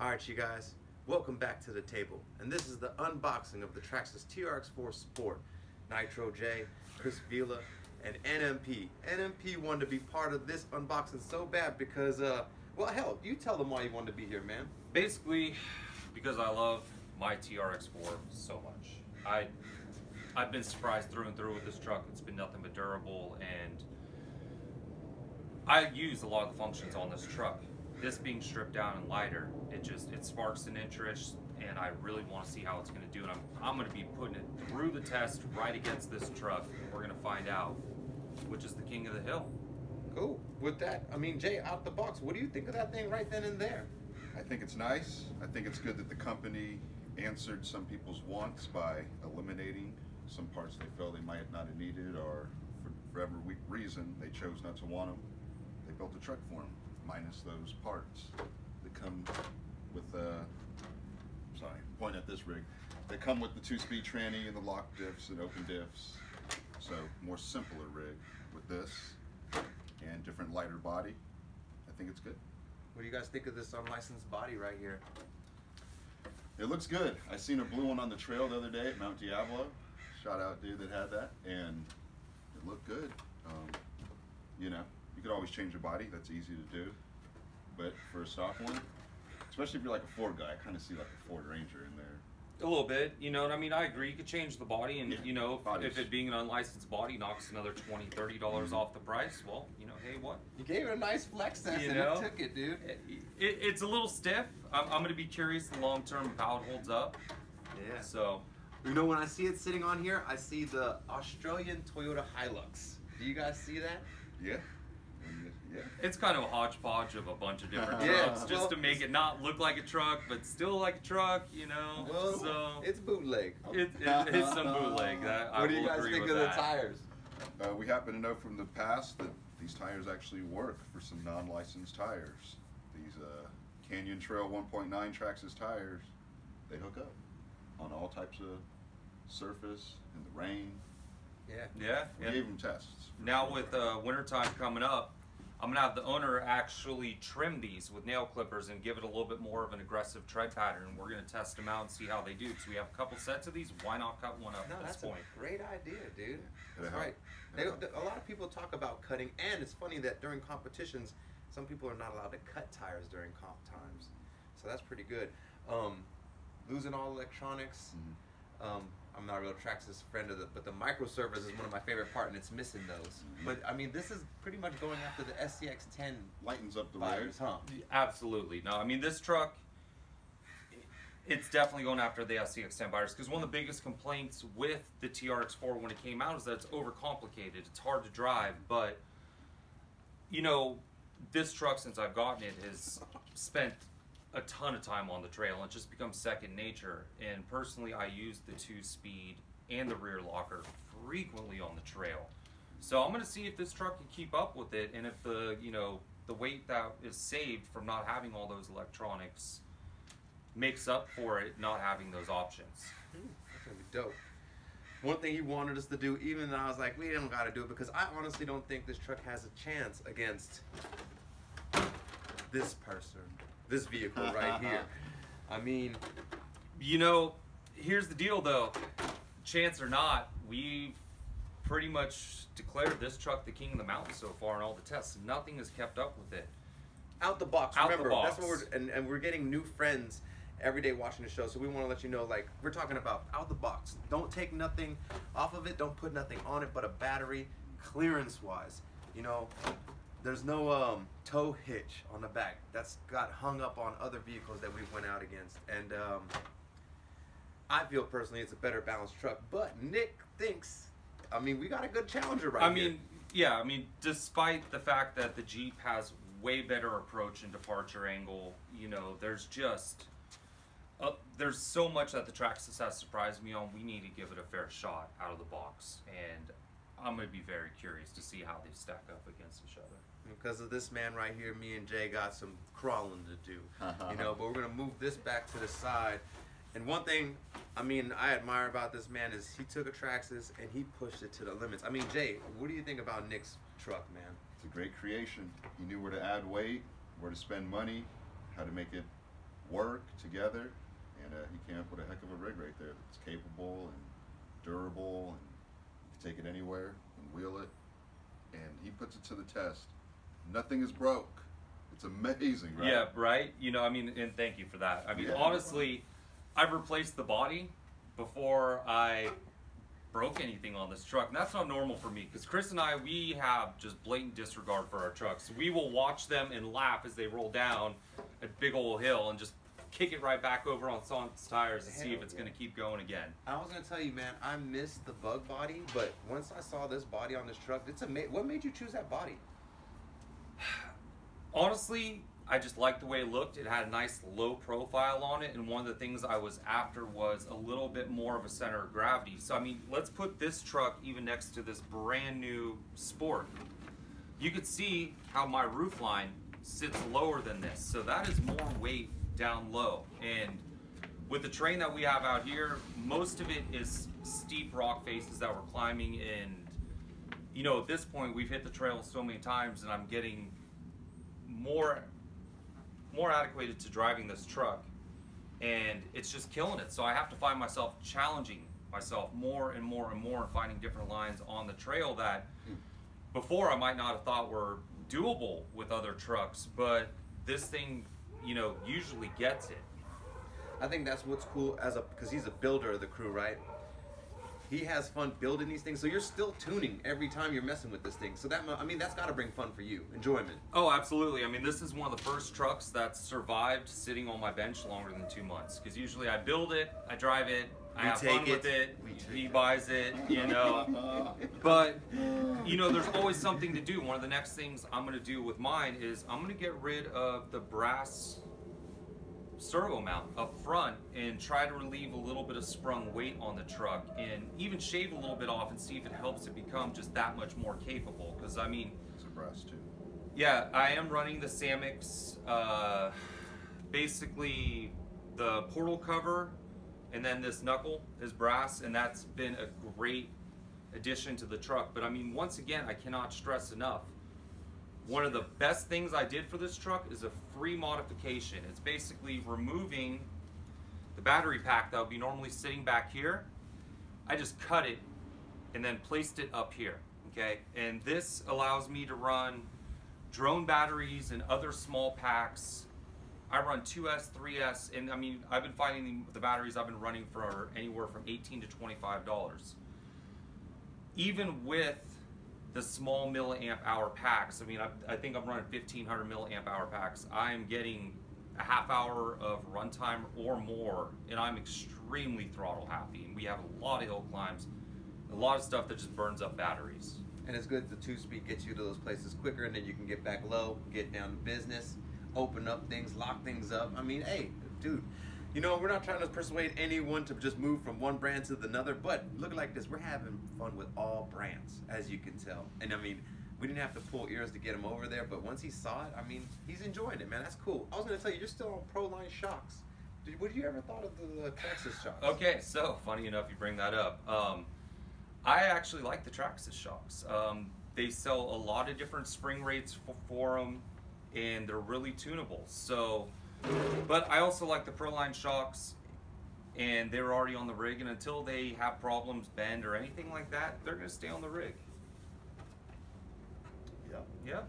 Alright you guys, welcome back to the table. And this is the unboxing of the Traxxis TRX4 Sport. Nitro J, Chris Vila, and NMP. NMP wanted to be part of this unboxing so bad because, well hell, you tell them why you wanted to be here, man. Basically, because I love my TRX4 so much. I've been surprised through and through with this truck. It's been nothing but durable, and I use a lot of the functions on this truck. This being stripped down and lighter, it sparks an interest, and I really want to see how it's going to do. And I'm going to be putting it through the test right against this truck, and we're going to find out which is the king of the hill. Cool. With that, I mean, Jay, out the box, what do you think of that thing right then and there? I think it's nice. I think it's good that the company answered some people's wants by eliminating some parts they felt they might not have needed, or for whatever reason they chose not to want them. They built a truck for them, minus those parts that come with the, sorry, point at this rig, they come with the 2-speed tranny and the lock diffs and open diffs. So more simpler rig with this and different lighter body. I think it's good. What do you guys think of this unlicensed body right here? It looks good. I seen a blue one on the trail the other day at Mount Diablo. Shout out dude that had that, and it looked good. You know, you could always change the body. That's easy to do. But for a stock one, especially if you're like a Ford guy, I kind of see like a Ford Ranger in there. A little bit, you know what I mean? I agree. You could change the body, and yeah, you know, if it being an unlicensed body knocks another $20, $30 off the price, well, you know, hey, what? You gave it a nice flex test, and know? it took it, dude. It's a little stiff. I'm going to be curious the long term how it holds up. Yeah. So, you know, when I see it sitting on here, I see the Australian Toyota Hilux. Do you guys see that? Yeah. Yeah. it's kind of a hodgepodge of a bunch of different Yeah, trucks, just to make it not look like a truck, but still like a truck, you know. Well, so it's bootleg. it's some bootleg. What do you guys think of the tires? We happen to know from the past that these tires actually work for some non-licensed tires. These Canyon Trail 1.9 Traxxis tires, they hook up on all types of surface, in the rain. Yeah. We gave them tests. Now with wintertime coming up, I'm going to have the owner actually trim these with nail clippers and give it a little bit more of an aggressive tread pattern. We're going to test them out and see how they do. So we have a couple sets of these. Why not cut one up at this point? That's a great idea, dude. That's Yeah. right. A lot of people talk about cutting, and it's funny that during competitions, some people are not allowed to cut tires during comp times. So that's pretty good. Losing all electronics. I'm not a real Traxxis friend of but the microservice is one of my favorite parts, and it's missing those. But I mean, this is pretty much going after the SCX10 Lightens up the buyers, huh? Absolutely. No, I mean, this truck, it's definitely going after the SCX10 buyers, because one of the biggest complaints with the TRX4 when it came out is that it's overcomplicated. It's hard to drive, but, you know, this truck, since I've gotten it, has spent a ton of time on the trail, and it just becomes second nature. And personally, I use the 2-speed and the rear locker frequently on the trail. So I'm going to see if this truck can keep up with it, and if the weight that is saved from not having all those electronics makes up for it not having those options. That's gonna be dope. One thing he wanted us to do, even though I was like, we don't gotta do it, because I honestly don't think this truck has a chance against this person, this vehicle right here. I mean, you know, here's the deal though, chance or not, we've pretty much declared this truck the king of the mountain so far in all the tests. Nothing has kept up with it. Out the box, Out remember, the box. that's what and we're getting new friends every day watching the show, so we want to let you know, like, we're talking about out the box. Don't take nothing off of it, don't put nothing on it but a battery, clearance-wise. You know, there's no tow hitch on the back. That's got hung up on other vehicles that we went out against. And I feel personally it's a better balanced truck. But Nick thinks, I mean, we got a good challenger right here. Yeah, I mean, despite the fact that the Jeep has way better approach and departure angle, you know, there's just, there's so much that the Traxxis has surprised me on. We need to give it a fair shot out of the box. And I'm going to be very curious to see how they stack up against each other. Because of this man right here, me and Jay got some crawling to do, you know. But we're gonna move this back to the side. And one thing, I mean, I admire about this man is he took a Traxxis and he pushed it to the limits. I mean, Jay, what do you think about Nick's truck, man? It's a great creation. He knew where to add weight, where to spend money, how to make it work together, and he came up with a heck of a rig right there. It's capable and durable, and you can take it anywhere and wheel it, and he puts it to the test. Nothing is broke. It's amazing, right? Yeah, right. You know, I mean, and thank you for that. I mean, Yeah, honestly, I've replaced the body before I broke anything on this truck, and that's not normal for me, because Chris and I, we have just blatant disregard for our trucks. We will watch them and laugh as they roll down a big old hill and just kick it right back over on its tires to see if it's going to keep going again. I was gonna tell you, man, I missed the bug body, but once I saw this body on this truck, it's amazing. What made you choose that body? Honestly, I just liked the way it looked. It had a nice low profile on it, and one of the things I was after was a little bit more of a center of gravity. So I mean, let's put this truck even next to this brand new Sport. You could see how my roof line sits lower than this, so that is more weight down low. And with the terrain that we have out here, most of it is steep rock faces that we're climbing, and you know, at this point we've hit the trail so many times, and I'm getting more adequate to driving this truck, and it's just killing it. So I have to find myself challenging myself more and more and more, and finding different lines on the trail that before I might not have thought were doable with other trucks, but this thing, you know, usually gets it. I think that's what's cool because he's a builder of the crew, right? He has fun building these things, so you're still tuning every time you're messing with this thing. So that, I mean, that's got to bring fun for you, enjoyment. Oh, absolutely. I mean, this is one of the first trucks that survived sitting on my bench longer than 2 months. Because usually I build it, I drive it, I have fun with it, he buys it, you know. But, you know, there's always something to do. One of the next things I'm going to do with mine is I'm going to get rid of the brass servo mount up front and try to relieve a little bit of sprung weight on the truck, and even shave a little bit off and see if it helps it become just that much more capable. Because I mean, It's a brass too. yeah, I am running the Samix, basically the portal cover, and then this knuckle is brass, and that's been a great addition to the truck. But I mean, once again, I cannot stress enough, one of the best things I did for this truck is a free modification. It's basically removing the battery pack that would be normally sitting back here. I just cut it and then placed it up here, okay? And this allows me to run drone batteries and other small packs. I run 2S, 3S, and I mean, I've been finding the batteries I've been running for anywhere from $18 to $25. Even with the small milliamp hour packs, I mean, I think I'm running 1500 milliamp hour packs. I'm getting a half hour of runtime or more, and I'm extremely throttle happy. And we have a lot of hill climbs, a lot of stuff that just burns up batteries. And it's good the 2-speed gets you to those places quicker, and then you can get back low, get down to business, open up things, lock things up. I mean, hey, dude, you know, we're not trying to persuade anyone to just move from one brand to another, but look like this. We're having fun with all brands, as you can tell. And I mean, we didn't have to pull ears to get him over there, but once he saw it, I mean, he's enjoying it, man. That's cool. I was going to tell you, you're still on Pro-Line shocks. Would you ever thought of the Traxxis shocks? Okay, so funny enough you bring that up. I actually like the Traxxis shocks. They sell a lot of different spring rates for them, and they're really tunable. So, but I also like the Pro-Line shocks, and they're already on the rig, and until they have problems, bend or anything like that, they're going to stay on the rig. Yep.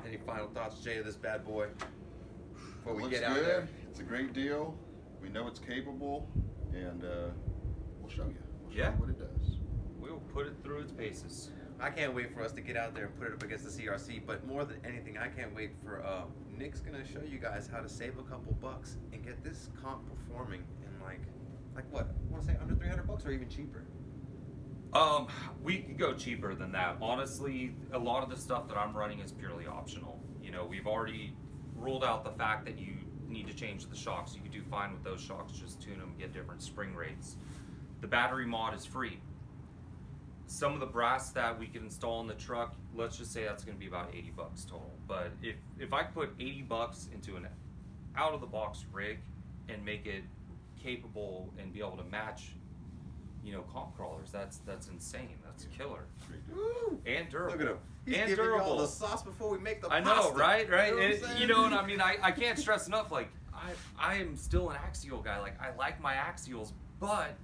Any final thoughts, Jay, of this bad boy before we Looks get out good. there? It's a great deal. We know it's capable, and we'll show you. We'll show Yeah. you what it does. We'll put it through its paces. I can't wait for us to get out there and put it up against the CRC, but more than anything, I can't wait for Nick's gonna show you guys how to save a couple bucks and get this comp performing in like what? I want to say under 300 bucks or even cheaper. We could go cheaper than that. Honestly, a lot of the stuff that I'm running is purely optional. You know, we've already ruled out the fact that you need to change the shocks. You could do fine with those shocks, just tune them, get different spring rates. The battery mod is free. Some of the brass that we can install in the truck, let's just say that's going to be about 80 bucks total. But if I put 80 bucks into an out-of-the-box rig and make it capable and be able to match, you know, comp crawlers, that's insane. That's killer. Woo! And durable. Look at him. He's and giving durable. you all the sauce before we make the I pasta. know, right? You know what I'm saying? You know what I mean? I can't stress enough, like, I am still an axial guy. Like, I like my axials, but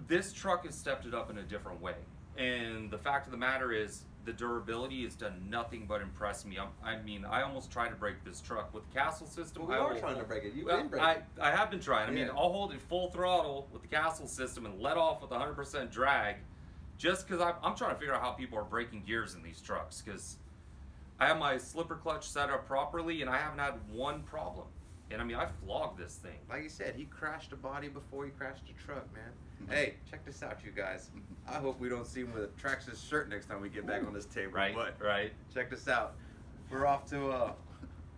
this truck has stepped it up in a different way. And the fact of the matter is, the durability has done nothing but impress me. I mean, I almost tried to break this truck with the castle system. Well, we are trying to break it. You didn't break it. I have been trying. I mean, Yeah. I'll hold it full throttle with the castle system and let off with 100% drag, just because I'm trying to figure out how people are breaking gears in these trucks. Because I have my slipper clutch set up properly, and I haven't had one problem. And I mean, I flogged this thing. Like you said, he crashed a body before he crashed a truck, man. Hey, check this out, you guys. I hope we don't see him with a Traxxis shirt next time we get back on this table. Right, But right. check this out. We're off to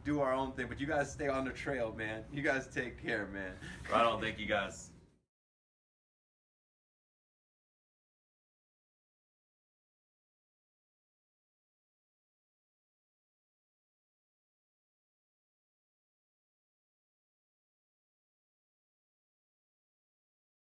do our own thing, but you guys stay on the trail, man. You guys take care, man. Right on. Thank you guys.